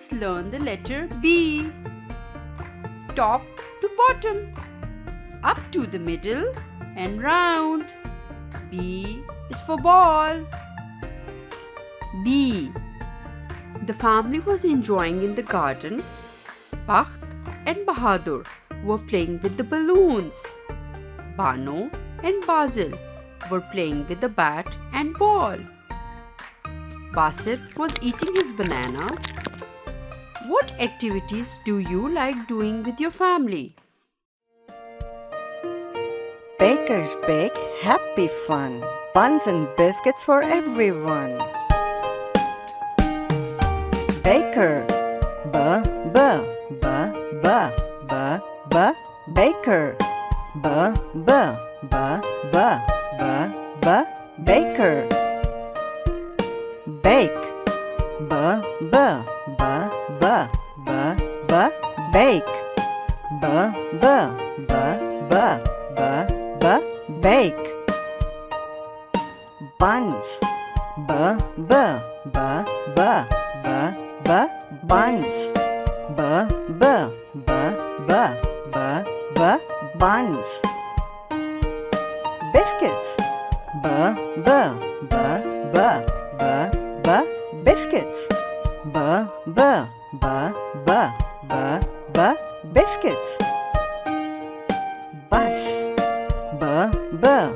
Let's learn the letter B. Top to bottom, up to the middle and round. B is for ball. B. The family was enjoying in the garden. Bakht and Bahadur were playing with the balloons. Bano and Basil were playing with the bat and ball. Basit was eating his bananas. What activities do you like doing with your family? Bakers bake happy fun. Buns and biscuits for everyone. Baker, baker, baker. Bake, bake, bake. Buns, buns, buns. Biscuits, biscuits. Biscuits. Bus, bus.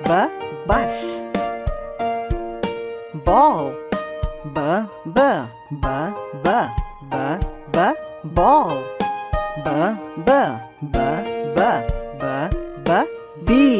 Bus, bus. Ball, ball. Bee,